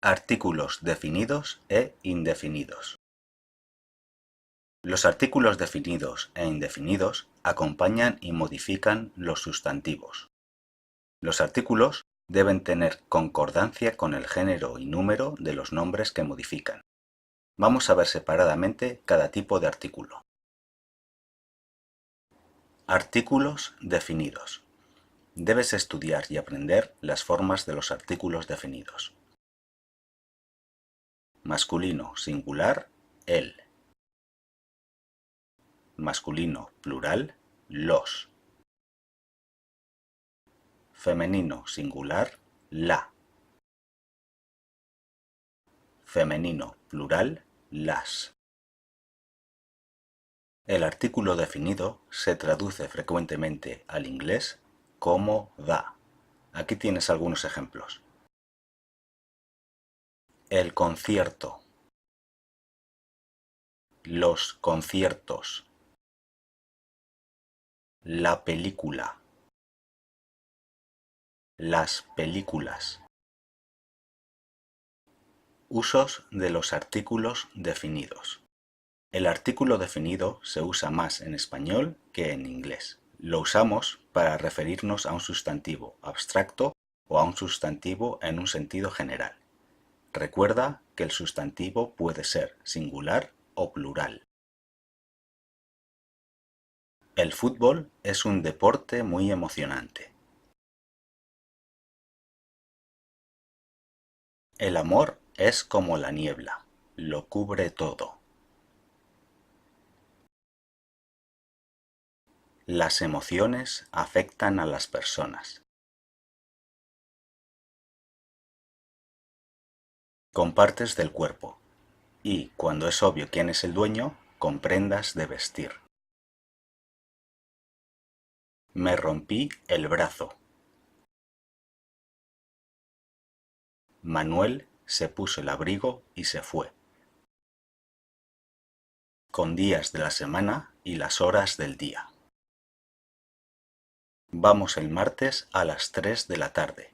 Artículos definidos e indefinidos. Los artículos definidos e indefinidos acompañan y modifican los sustantivos. Los artículos deben tener concordancia con el género y número de los nombres que modifican. Vamos a ver separadamente cada tipo de artículo. Artículos definidos. Debes estudiar y aprender las formas de los artículos definidos. Masculino singular, él. Masculino plural, los. Femenino singular, la. Femenino plural, las. El artículo definido se traduce frecuentemente al inglés como da. Aquí tienes algunos ejemplos. El concierto. Los conciertos. La película. Las películas. Usos de los artículos definidos. El artículo definido se usa más en español que en inglés. Lo usamos para referirnos a un sustantivo abstracto o a un sustantivo en un sentido general. Recuerda que el sustantivo puede ser singular o plural. El fútbol es un deporte muy emocionante. El amor es como la niebla, lo cubre todo. Las emociones afectan a las personas. Con partes del cuerpo. Y, cuando es obvio quién es el dueño, con prendas de vestir. Me rompí el brazo. Manuel se puso el abrigo y se fue. Con días de la semana y las horas del día. Vamos el martes a las 3 de la tarde.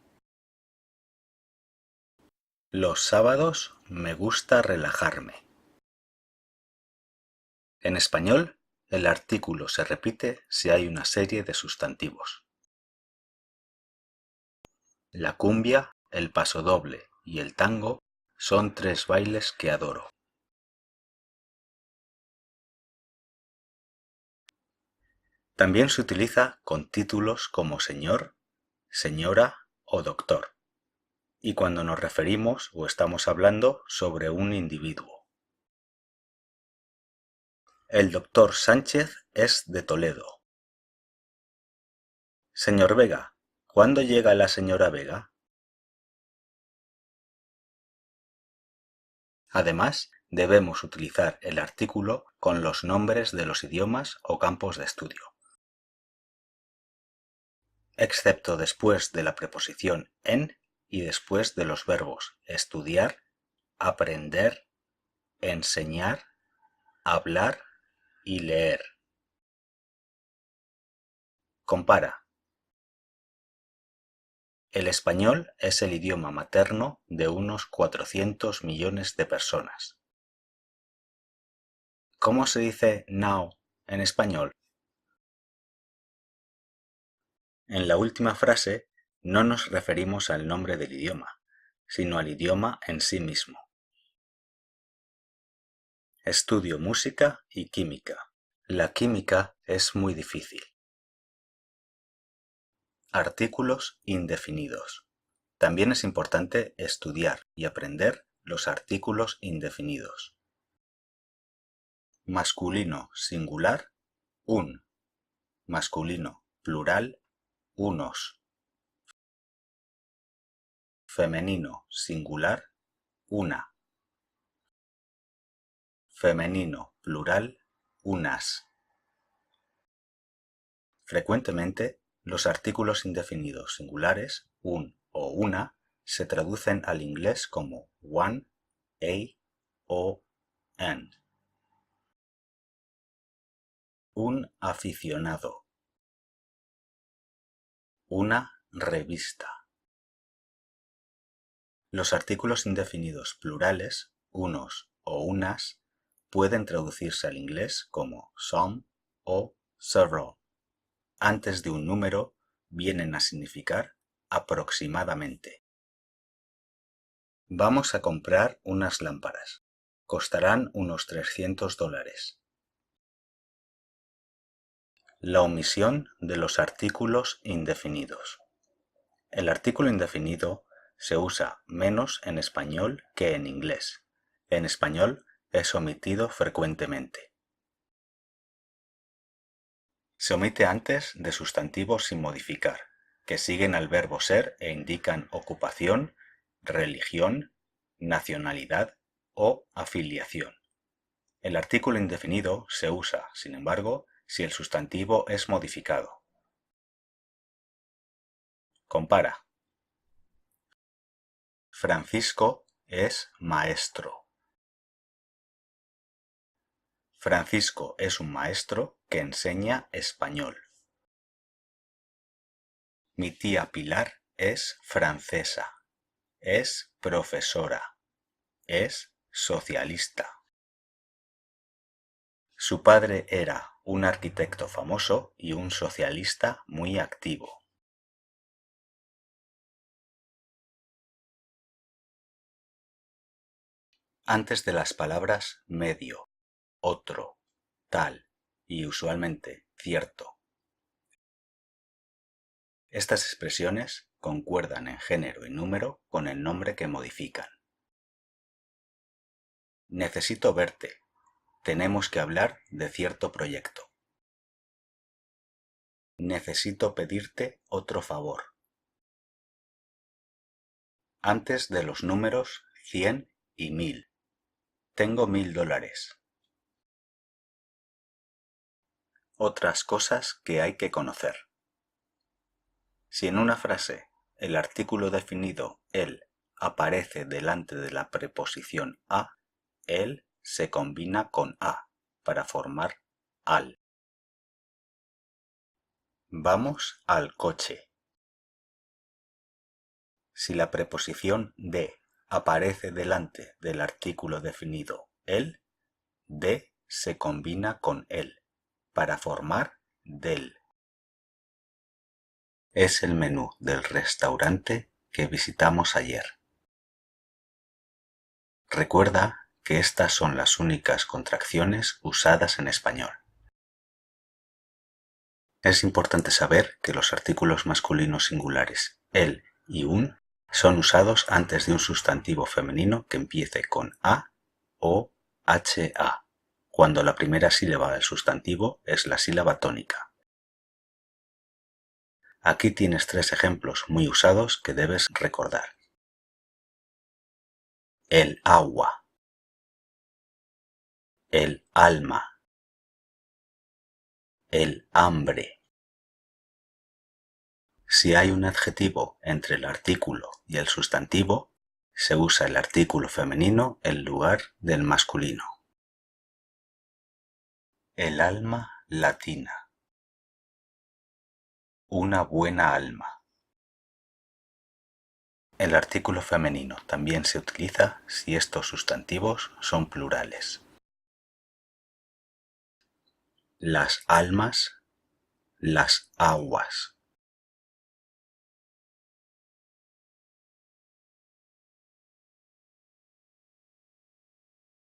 Los sábados me gusta relajarme. En español, el artículo se repite si hay una serie de sustantivos. La cumbia, el pasodoble y el tango son 3 bailes que adoro. También se utiliza con títulos como señor, señora o doctor, y cuando nos referimos o estamos hablando sobre un individuo. El doctor Sánchez es de Toledo. Señor Vega, ¿cuándo llega la señora Vega? Además, debemos utilizar el artículo con los nombres de los idiomas o campos de estudio. Excepto después de la preposición en y después de los verbos estudiar, aprender, enseñar, hablar y leer. Compara. El español es el idioma materno de unos 400 millones de personas. ¿Cómo se dice now en español? En la última frase no nos referimos al nombre del idioma, sino al idioma en sí mismo. Estudio música y química. La química es muy difícil. Artículos indefinidos. También es importante estudiar y aprender los artículos indefinidos. Masculino singular, un. Masculino plural, unos. Femenino singular, una. Femenino plural, unas. Frecuentemente, los artículos indefinidos singulares, un o una, se traducen al inglés como one, a o an. Un aficionado. Una revista. Los artículos indefinidos plurales, unos o unas, pueden traducirse al inglés como some o several. Antes de un número vienen a significar aproximadamente. Vamos a comprar unas lámparas. Costarán unos $300. La omisión de los artículos indefinidos. El artículo indefinido se usa menos en español que en inglés. En español es omitido frecuentemente. Se omite antes de sustantivos sin modificar, que siguen al verbo ser e indican ocupación, religión, nacionalidad o afiliación. El artículo indefinido se usa, sin embargo, si el sustantivo es modificado. Compara. Francisco es maestro. Francisco es un maestro que enseña español. Mi tía Pilar es francesa. Es profesora. Es socialista. Su padre era un arquitecto famoso y un socialista muy activo. Antes de las palabras medio, otro, tal y usualmente cierto. Estas expresiones concuerdan en género y número con el nombre que modifican. Necesito verte. Tenemos que hablar de cierto proyecto. Necesito pedirte otro favor. Antes de los números 100 y 1000. Tengo $1000. Otras cosas que hay que conocer. Si en una frase el artículo definido el aparece delante de la preposición a, el se combina con a para formar al. Vamos al coche. Si la preposición de aparece delante del artículo definido el, de se combina con el para formar del. Es el menú del restaurante que visitamos ayer. Recuerda que estas son las únicas contracciones usadas en español. Es importante saber que los artículos masculinos singulares el y un son usados antes de un sustantivo femenino que empiece con a o ha, cuando la primera sílaba del sustantivo es la sílaba tónica. Aquí tienes 3 ejemplos muy usados que debes recordar. El agua. El alma. El hambre. Si hay un adjetivo entre el artículo y el sustantivo, se usa el artículo femenino en lugar del masculino. El alma latina. Una buena alma. El artículo femenino también se utiliza si estos sustantivos son plurales. Las almas, las aguas.